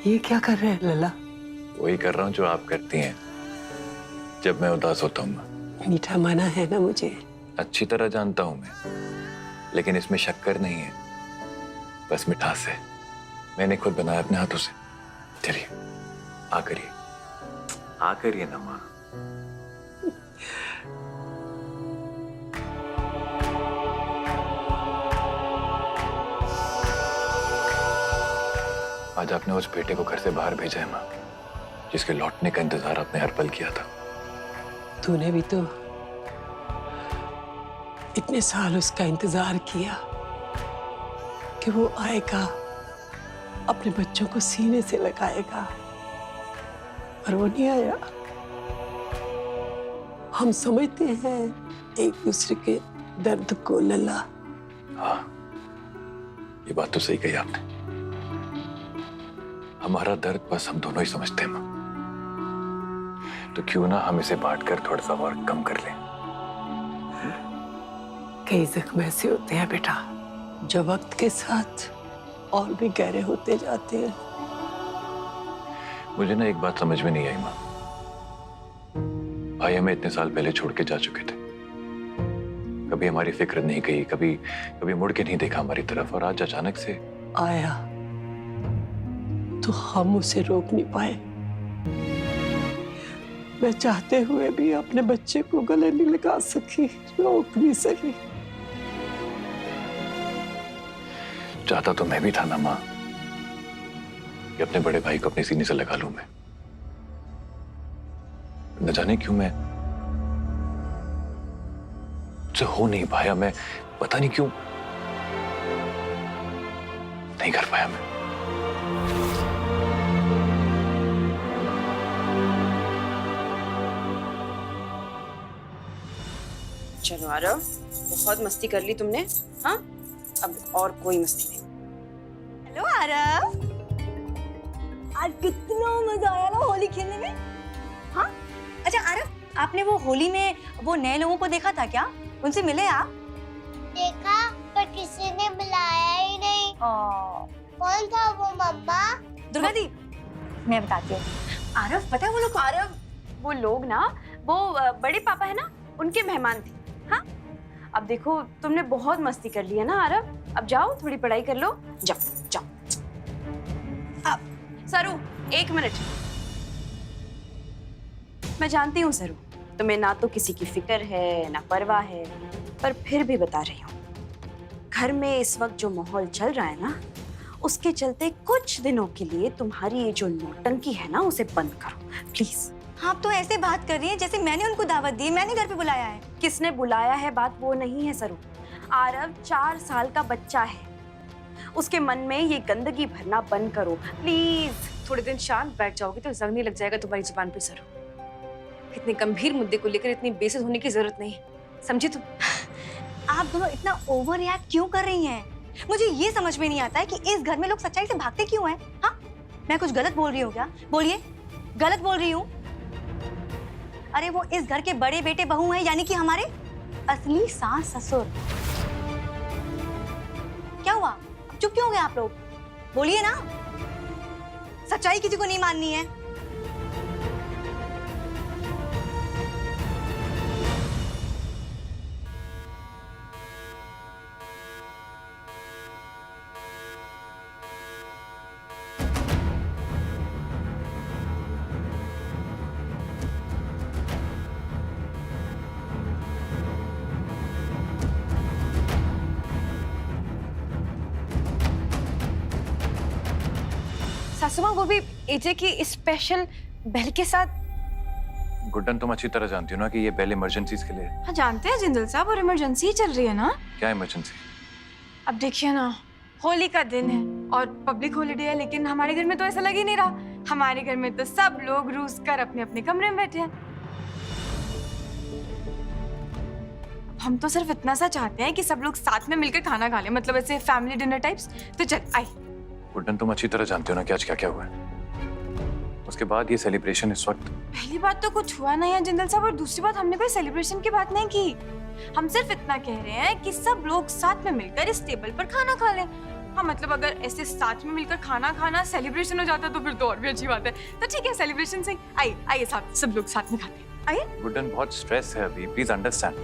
ये क्या कर रहे हैं लला? वही कर रहा हूँ जो आप करती हैं जब मैं उदास होता हूँ। मीठा मना है ना मुझे। अच्छी तरह जानता हूँ मैं, लेकिन इसमें शक्कर नहीं है, बस मिठास है। मैंने खुद बनाया अपने हाथों से। चलिए आ करिए ना माँ। आज आपने उस बेटे को घर से बाहर भेजा है माँ, जिसके लौटने का इंतजार आपने हर पल किया था। तूने भी तो इतने साल उसका इंतजार किया कि वो आएगा, अपने बच्चों को सीने से लगाएगा, पर वो नहीं आया। हम समझते हैं एक दूसरे के दर्द को लला। हाँ, ये बात तो सही कही आपने। हमारा दर्द बस हम दोनों ही समझते हैं माँ, तो क्यों ना हम इसे बांटकर थोड़ा सा और कम कर लें। कई जख्म ऐसे होते हैं बेटा जो वक्त के साथ और भी गहरे होते जाते हैं। मुझे ना एक बात समझ में नहीं आई माँ। भाई हमें इतने साल पहले छोड़ के जा चुके थे, कभी हमारी फिक्र नहीं की, कभी मुड़ के नहीं देखा हमारी तरफ, और आज अचानक से आया तो हम उसे रोक नहीं पाए। मैं चाहते हुए भी अपने बच्चे को गले नहीं लगा सकी, रोक नहीं सकी। चाहता तो मैं भी था ना माँ कि अपने बड़े भाई को अपने सीने से लगा लूं मैं। न जाने क्यों मैं मुझसे हो नहीं पाया। मैं पता नहीं क्यों नहीं कर पाया मैं। चलो आरव, बहुत मस्ती कर ली तुमने। हाँ, अब और कोई मस्ती नहीं। हेलो आरव, आज कितना मजा आया ना होली खेलने में। हाँ, अच्छा आरव, आपने वो होली में वो नए लोगों को देखा था क्या? उनसे मिले आप? देखा, पर किसी ने बुलाया ही नहीं। कौन था वो मम्मा? दुर्गा दी, मैं बताती हूँ। आरव, पता है वो लोग? आरव, वो लोग ना, वो बड़े पापा है ना, उनके मेहमान थे। हाँ, अब देखो तुमने बहुत मस्ती कर ली है ना आरव, अब जाओ थोड़ी पढ़ाई कर लो। जाओ जाओ। अब सरू, एक मिनट। मैं जानती हूँ सरू, तुम्हें ना तो किसी की फिक्र है ना परवाह है, पर फिर भी बता रही हूँ, घर में इस वक्त जो माहौल चल रहा है ना, उसके चलते कुछ दिनों के लिए तुम्हारी ये जो नौटंकी है ना, उसे बंद करो प्लीज। आप तो ऐसे बात कर रही हैं जैसे मैंने उनको दावत दी, मैंने घर पे बुलाया है। किसने बुलाया है बात वो नहीं है सरू। आरव 4 साल का बच्चा है, उसके मन में ये गंदगी भरना बंद करो प्लीज। थोड़े दिन शांत बैठ जाओगे तो जंग नहीं लग जाएगा तुम्हारी जुबान पे सरू। इतने गंभीर मुद्दे को लेकर इतनी बेइज्जत होने की जरूरत नहीं, समझी तुम? आप दोनों इतना ओवर रिएक्ट क्यों कर रही हैं? मुझे ये समझ में नहीं आता है कि इस घर में लोग सच्चाई से भागते क्यों हैं? हाँ, मैं कुछ गलत बोल रही हूँ क्या? बोलिए, गलत बोल रही हूँ? अरे वो इस घर के बड़े बेटे बहू हैं, यानी कि हमारे असली सास ससुर। क्या हुआ? चुप क्यों हो गए आप लोग? बोलिए ना, सच्चाई किसी को नहीं माननी है। सासू माँ, वो भी एजे की स्पेशल बेल के साथ। गुड्डन, तुम अच्छी तरह जानती हो ना कि ये बेल इमरजेंसीज के लिए है। हाँ जानते हैं जिंदल साहब, और इमरजेंसी ही चल रही है ना। क्या इमरजेंसी? अब देखिए ना, होली का दिन है और पब्लिक हॉलिडे है, लेकिन हमारे घर में तो ऐसा लग ही नहीं रहा। हमारे घर में तो सब लोग रूस कर अपने अपने कमरे में बैठे हैं। हम तो सिर्फ इतना सा चाहते हैं कि सब लोग साथ में मिलकर खाना खा लें, मतलब ऐसे फैमिली डिनर टाइप्स। तो चल आई। गुड्डन, तुम अच्छी तरह जानते हो ना कि आज क्या क्या हुआ है। उसके बाद ये सेलिब्रेशन इस वक्त। पहली बात तो कुछ हुआ नहीं है जिंदल साहब, और दूसरी बात हमने कोई सेलिब्रेशन की बात नहीं की। हम सिर्फ इतना कह रहे हैं कि सब लोग साथ में मिलकर इस टेबल पर खाना खा लें। हाँ मतलब अगर ऐसे साथ में मिलकर खाना खाना सेलिब्रेशन हो जाता तो फिर तो और भी अच्छी बात है। तो ठीक है सेलिब्रेशन से आइए आइए साथ सब लोग साथ में खाते हैं, आइए। गुड्डन बहुत स्ट्रेस है अभी, प्लीज अंडरस्टैंड।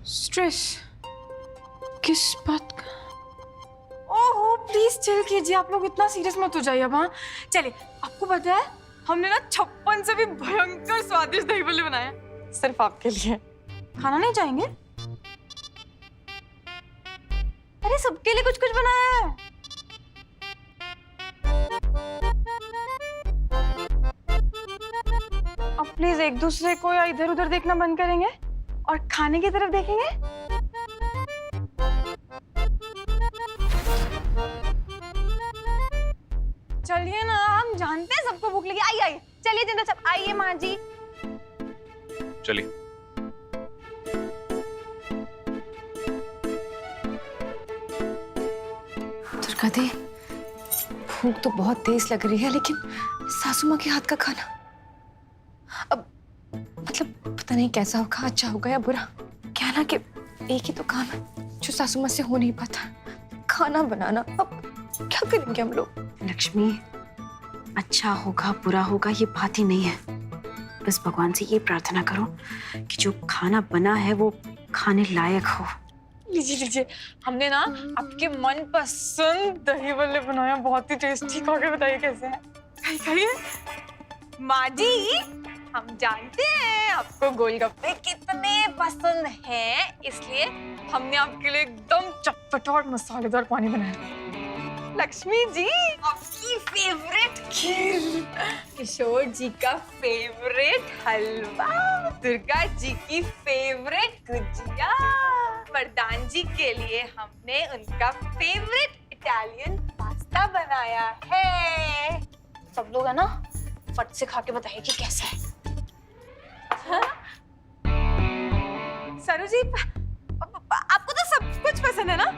स्ट्रेस किस बात का? ओहो प्लीज चिल कीजिए, आप लोग इतना सीरियस मत हो जाइए अब। हाँ चलिए, आपको पता है हमने ना 56 से भी भयंकर स्वादिष्ट दही बल्ले बनाए हैं सिर्फ आपके लिए। खाना नहीं चाहेंगे? अरे सबके लिए कुछ कुछ बनाया है। अब प्लीज एक दूसरे को या इधर उधर देखना बंद करेंगे और खाने की तरफ देखेंगे। चलिए ना, हम जानते हैं सबको भूख लगी। आइए आइए, चलिए जिंदा सब आइए। माँ जी चलिए। दुर्गा दी, भूख तो बहुत तेज लग रही है, लेकिन सासू माँ के हाथ का खाना अब मतलब पता नहीं कैसा होगा, अच्छा होगा या बुरा। क्या ना कि एक ही तो काम है जो सासू माँ से हो नहीं पाता, खाना बनाना। अब क्या करेंगे हम लोग? लक्ष्मी, अच्छा होगा बुरा होगा ये बात ही नहीं है। बस भगवान से ये प्रार्थना करो कि जो खाना बना है वो खाने लायक हो। लीजिए लीजिए, हमने ना आपके मन पसंद दही बल्ले बनाया, बहुत ही टेस्टी। खा के बताइए कैसे है। खाइए खाइए। माँ जी, हम जानते हैं आपको गोलगप्पे कितने पसंद हैं, इसलिए हमने आपके लिए एकदम चटपटा और मसालेदार पानी बनाया। लक्ष्मी जी, आपकी फेवरेट खीर, किशोर जी का फेवरेट हलवा, दुर्गा जी की फेवरेट गुजिया, वरदान जी के लिए हमने उनका फेवरेट इटालियन पास्ता बनाया है। सब लोग है ना, फट से खा के बताइए कि कैसा है। सरू जी, आपको तो सब कुछ पसंद है ना?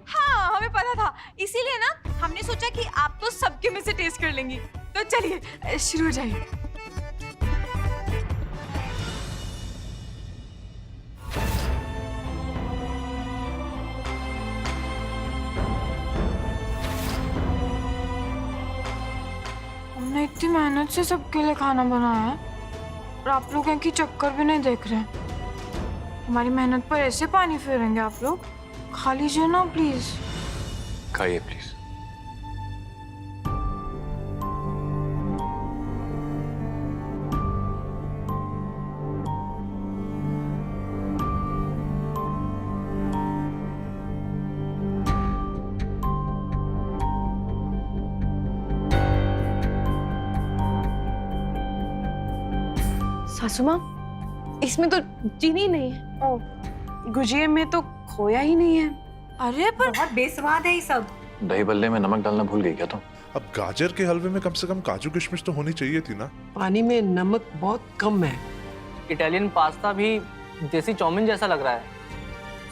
हाँ हमें पता था, इसीलिए ना हमने सोचा कि आप तो सबके में से टेस्ट कर लेंगी। तो चलिए शुरू हो जाइए। हमने इतनी मेहनत से सबके लिए खाना बनाया है और आप लोग इनकी चक्कर भी नहीं देख रहे हैं। हमारी मेहनत पर ऐसे पानी फेरेंगे आप लोग? खा लीजिए ना प्लीज। खाइए प्लीज। सासू माँ, इसमें तो चीनी नहीं है। ओ, गुजिये में तो खोया ही नहीं है। अरे पर बहुत बेस्वाद है ये सब। दही बल्ले में नमक डालना भूल गई क्या तुम? अब गाजर के हलवे में कम से कम काजू किशमिश तो होनी चाहिए थी ना। पानी में नमक बहुत कम है। इटालियन पास्ता भी देसी चाउमीन जैसा लग रहा है।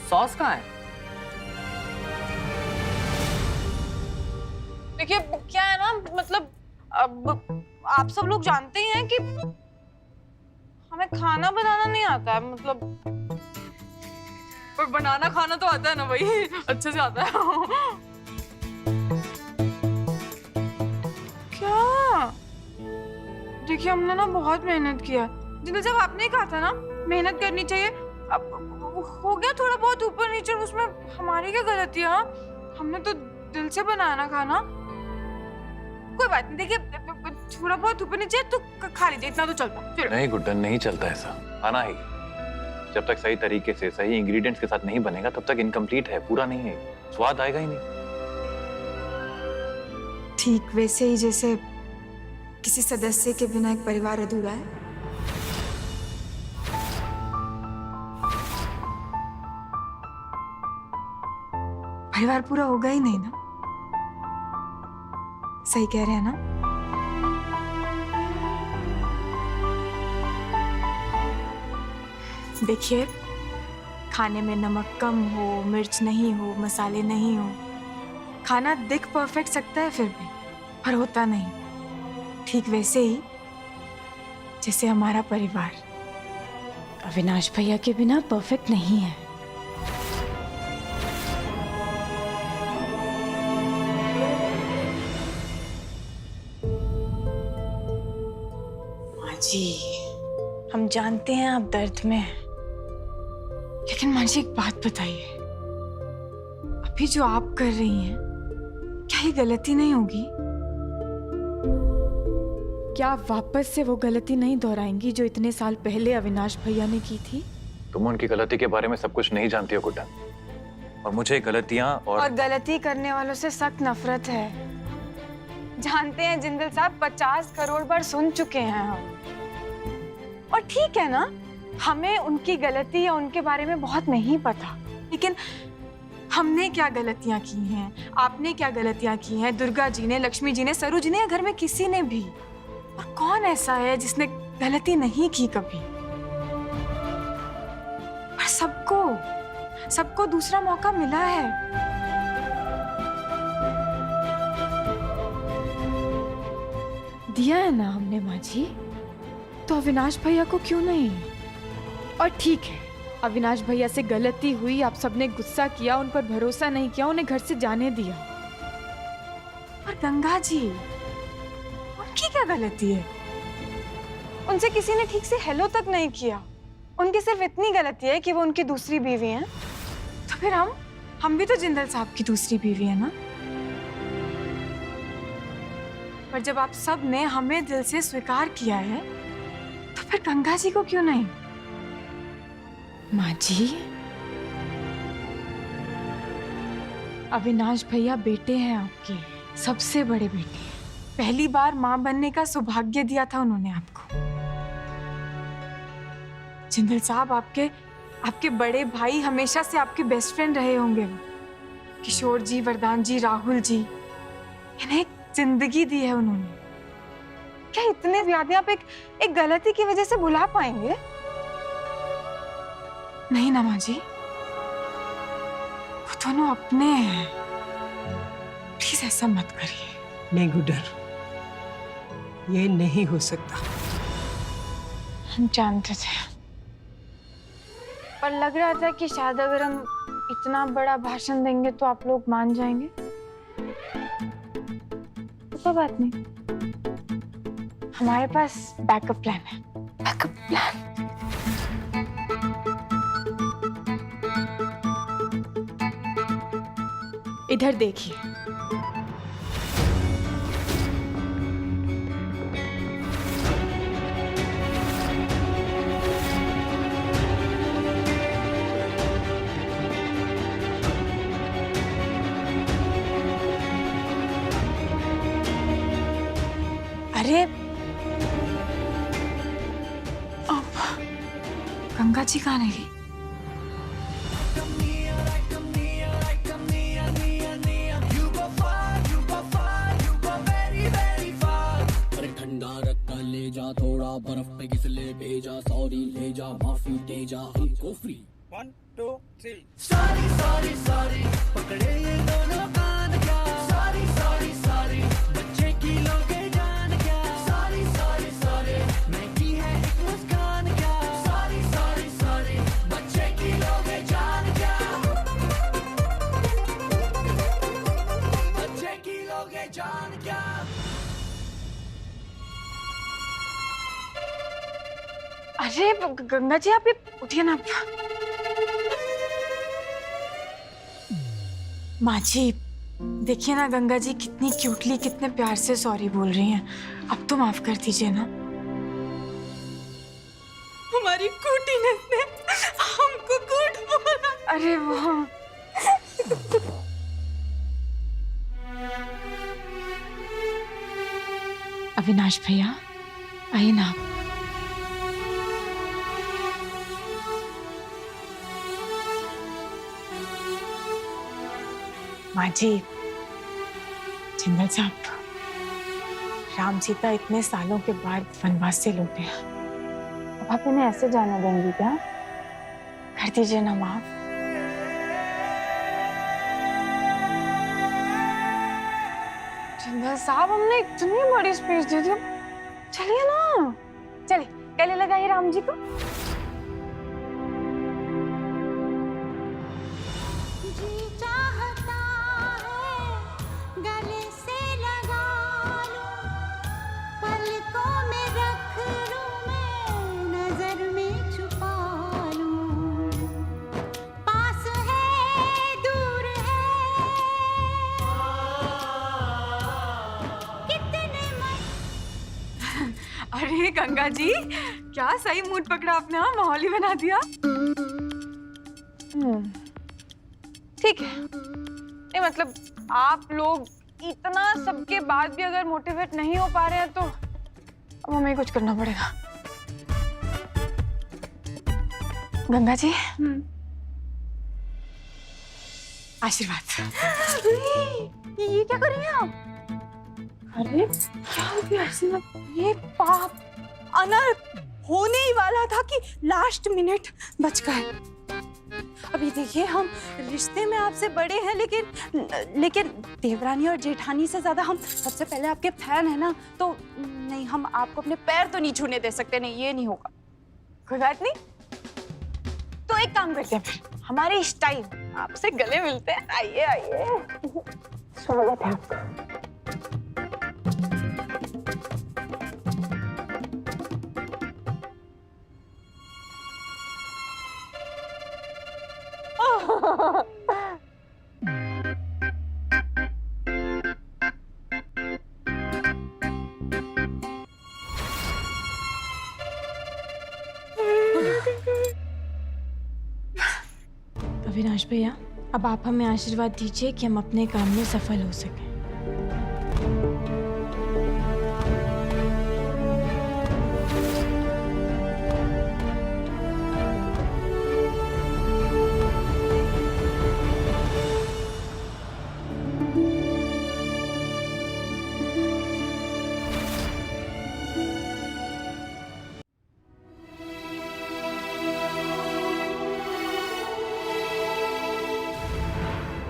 सॉस कहाँ है? देखिए क्या है ना, मतलब अब आप सब लोग जानते ही हैं कि हमें खाना बनाना नहीं आता है, मतलब पर बनाना खाना तो आता है ना भाई, अच्छे से आता है। क्या? देखिए हमने ना बहुत मेहनत किया। जिंदल जब आपने कहा था ना मेहनत करनी चाहिए, अब हो गया थोड़ा बहुत ऊपर नीचे, उसमें हमारी क्या गलती है? हमने तो दिल से बनाया ना खाना। कोई बात नहीं, देखिए थोड़ा बहुत ऊपर नीचे तो खा लीजिए, इतना तो चलता। नहीं गुड्डन, नहीं चलता ऐसा। आना ही, जब तक सही तरीके से सही इंग्रेडिएंट्स के साथ नहीं बनेगा तब तक इनकम्प्लीट है, पूरा नहीं है, स्वाद आएगा ही नहीं। ठीक वैसे ही जैसे किसी सदस्य के बिना एक परिवार अधूरा है। परिवार पूरा होगा ही नहीं ना। सही कह रहे हैं ना? देखिए, खाने में नमक कम हो, मिर्च नहीं हो, मसाले नहीं हो, खाना दिख परफेक्ट सकता है फिर भी, पर होता नहीं। ठीक वैसे ही जैसे हमारा परिवार अविनाश भैया के बिना परफेक्ट नहीं है। जी, हम जानते हैं आप दर्द में हैं, लेकिन माँ जी एक बात बताइए, अभी जो आप कर रही हैं, क्या ये गलती नहीं होगी? क्या आप वापस से वो गलती नहीं दोहराएंगी जो इतने साल पहले अविनाश भैया ने की थी? तुम उनकी गलती के बारे में सब कुछ नहीं जानती हो गुड्डा, और मुझे गलतियां और गलती करने वालों से सख्त नफरत है। जानते हैं जिंदल साहब, 50 करोड़ बार सुन चुके हैं हम। और ठीक है ना, हमें उनकी गलती या उनके बारे में बहुत नहीं पता, लेकिन हमने क्या गलतियां की हैं, आपने क्या गलतियां की हैं, दुर्गा जी ने, लक्ष्मी जी ने, सरू जी ने, या घर में किसी ने भी। और कौन ऐसा है जिसने गलती नहीं की कभी? पर सबको दूसरा मौका मिला है। दिया है ना हमने माँ जी, तो अविनाश भैया को क्यों नहीं? और ठीक है, अविनाश भैया से गलती हुई, आप सबने गुस्सा किया, उन पर भरोसा नहीं किया, उन्हें घर से जाने दिया। और गंगा जी, उनकी क्या गलती है? उनसे किसी ने ठीक से हेलो तक नहीं किया। उनकी सिर्फ इतनी गलती है कि वो उनकी दूसरी बीवी हैं। तो फिर हम भी तो जिंदल साहब की दूसरी बीवी है ना। पर जब आप सब ने हमें दिल से स्वीकार किया है, तो फिर गंगा जी को क्यों नहीं? माँ जी, अविनाश भैया बेटे हैं आपके, सबसे बड़े बेटे। पहली बार माँ बनने का सौभाग्य दिया था उन्होंने आपको। जिंदल साहब, आपके बड़े भाई हमेशा से आपके बेस्ट फ्रेंड रहे होंगे। किशोर जी, वरदान जी, राहुल जी, इन्हें एक जिंदगी दी है उन्होंने। क्या इतने ज्यादा आप एक गलती की वजह से भुला पाएंगे? नहीं ना माँ जी, वो दोनों अपने हैं। प्लीज ऐसा मत करिए। नहीं गुड्डर, ये नहीं हो सकता। हम जानते थे, पर लग रहा था कि शायद अगर हम इतना बड़ा भाषण देंगे तो आप लोग मान जाएंगे। कोई बात नहीं, हमारे पास बैकअप प्लान है। Backup plan? इधर देखिए। अरे अब गंगा जी कहाँ रही? ठंडा रखा ले जा, थोड़ा बर्फ पे किस ले भेजा, सॉरी ले जा, माफी दे जा, हमको फ्री। 1 2 3 सॉरी सॉरी सॉरी, पकड़े ये दोनों कान क्या, सॉरी सॉरी सॉरी, बच्चे की लोगे जान क्या, सॉरी सॉरी सॉरी, मैं की है एक मुस्कान क्या, सॉरी सॉरी सॉरी, बच्चे की लोगे जान क्या, बच्चे की लोगे जान क्या। अरे गंगा जी, आप ये उठिए ना। माँ जी, देखिए ना, गंगा जी कितनी क्यूटली, कितने प्यार से सॉरी बोल रही हैं। अब तो माफ कर दीजिए ना। हमारी कूटीनेस ने हमको कूट बोला। अरे वो अविनाश भैया, आइए ना। माँ जी, जिंदल साहब, राम सीता इतने सालों के बाद वनवास से लौटे हैं। अब आप इन्हें ऐसे जाने देंगी क्या? कर दीजिए ना माफ। जिंदल साहब, हमने इतनी बड़ी स्पीच दी थी, चलिए ना, चलिए गले लगाइए राम जी को। गले से लगा लो, पलकों में रख लो, अरे गंगा जी, क्या सही मूड पकड़ा आपने, हाँ माहौल ही बना दिया। ठीक है, नहीं मतलब आप लोग इतना सबके बाद भी अगर मोटिवेट नहीं हो पा रहे हैं तो अब हमें कुछ करना पड़ेगा। गंगा जी, आशीर्वाद। ये क्या कर रही हैं आप? अरे क्या हो गया आशीर्वाद? ये पाप अनर्थ होने ही वाला था कि लास्ट मिनट बच गए। अभी देखिए, हम रिश्ते में आपसे बड़े हैं, लेकिन देवरानी और जेठानी से ज्यादा हम सबसे पहले आपके फैन है ना, तो नहीं, हम आपको अपने पैर तो नहीं छूने दे सकते। नहीं, ये नहीं होगा। कोई बात नहीं, तो एक काम करते हैं फिर, हमारे इस टाइम आपसे गले मिलते हैं। आइए आइए, स्वागत है आपका। अविनाश भैया, अब आप हमें आशीर्वाद दीजिए कि हम अपने काम में सफल हो सकें।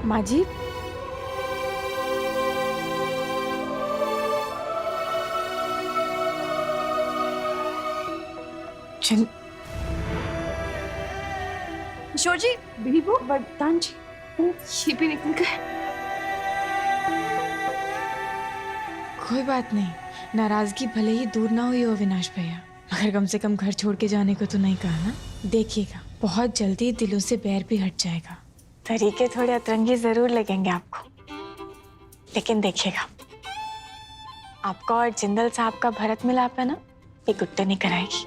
माँ जी, किशोर जी, बीबू, वरदान जी, ये भी निकल गए। कोई बात नहीं, नाराजगी भले ही दूर ना हुई हो अविनाश भैया, मगर कम से कम घर छोड़ के जाने को तो नहीं कहा ना। देखिएगा, बहुत जल्दी दिलों से बैर भी हट जाएगा। तरीके थोड़े अतरंगी जरूर लगेंगे आपको, लेकिन देखिएगा, आपका और जिंदल साहब का भरत मिलाप है ना, ये गुट्टे नहीं कराएगी।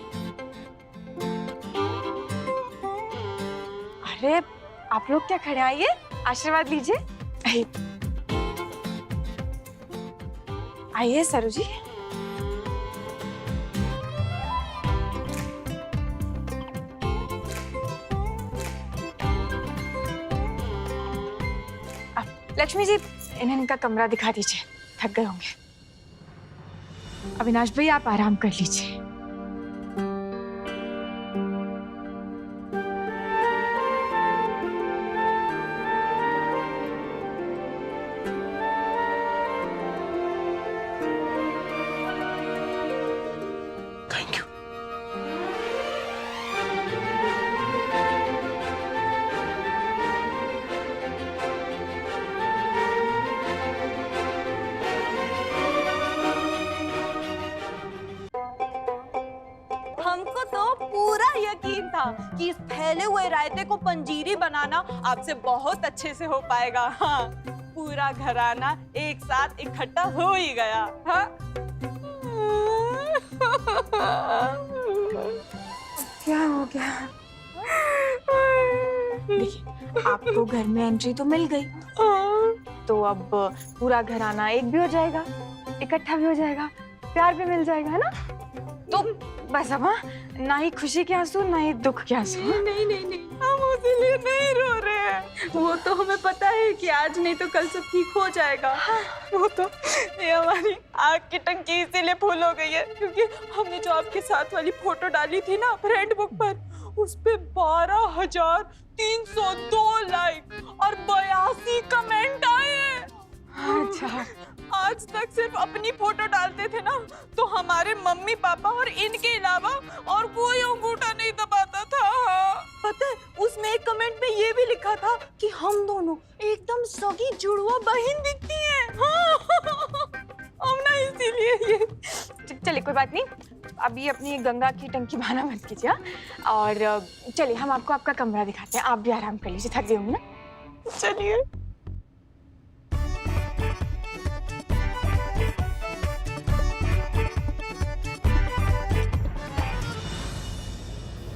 अरे आप लोग क्या खड़े, आइए आशीर्वाद लीजिए। आइए आइए सरू जी। लक्ष्मी जी, इन्हें इनका कमरा दिखा दीजिए, थक गए होंगे। अविनाश भाई, आप आराम कर लीजिए। Thank you. हमको तो पूरा यकीन था कि इस फैले हुए रायते को पंजीरी बनाना आपसे बहुत अच्छे से हो पाएगा। हाँ, पूरा घराना एक साथ इकट्ठा हो ही गया। हाँ? क्या हो गया? देखिए, आपको घर में एंट्री तो मिल गई, तो अब पूरा घराना एक भी हो जाएगा, इकट्ठा भी हो जाएगा, प्यार भी मिल जाएगा, है ना? तो बस अब ना ही खुशी के आंसू, ना ही दुख के आंसू। नहीं नहीं नहीं, हम उसके लिए नहीं रो रहे हैं। वो तो हमें पता है कि आज नहीं तो कल सब ठीक हो जाएगा। वो तो ये हमारी आग की टंकी इसीलिए फुल हो गई है क्योंकि हमने जो आपके साथ वाली फोटो डाली थी ना फ्रेंड बुक पर, उस पे 12,302 लाइक और 82 कमेंट आए हैं। अच्छा, आज तक सिर्फ अपनी फोटो डालते थे ना, तो हमारे मम्मी पापा और इनके अलावा और कोई अंगूठा नहीं दबाता था। पता है, उसमें एक कमेंट में ये भी लिखा था कि हम दोनों एकदम सगी जुड़वा बहन दिखती हैं। हम ना इसीलिए ये। चलिए कोई बात नहीं, अभी अपनी गंगा की टंकी बहाना मत कीजिए। और चलिए हम आपको आपका कमरा दिखाते हैं, आप भी आराम कर लीजिए, थक गए होंगे ना। चलिए।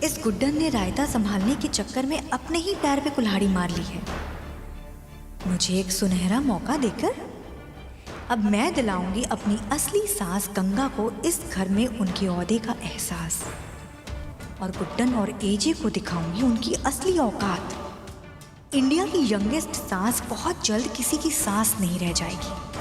इस गुड्डन ने रायता संभालने के चक्कर में अपने ही पैर पे कुल्हाड़ी मार ली है। मुझे एक सुनहरा मौका देकर अब मैं दिलाऊंगी अपनी असली सास गंगा को इस घर में उनके ओहदे का एहसास, और गुड्डन और एजे को दिखाऊंगी उनकी असली औकात। इंडिया की यंगेस्ट सास बहुत जल्द किसी की सास नहीं रह जाएगी।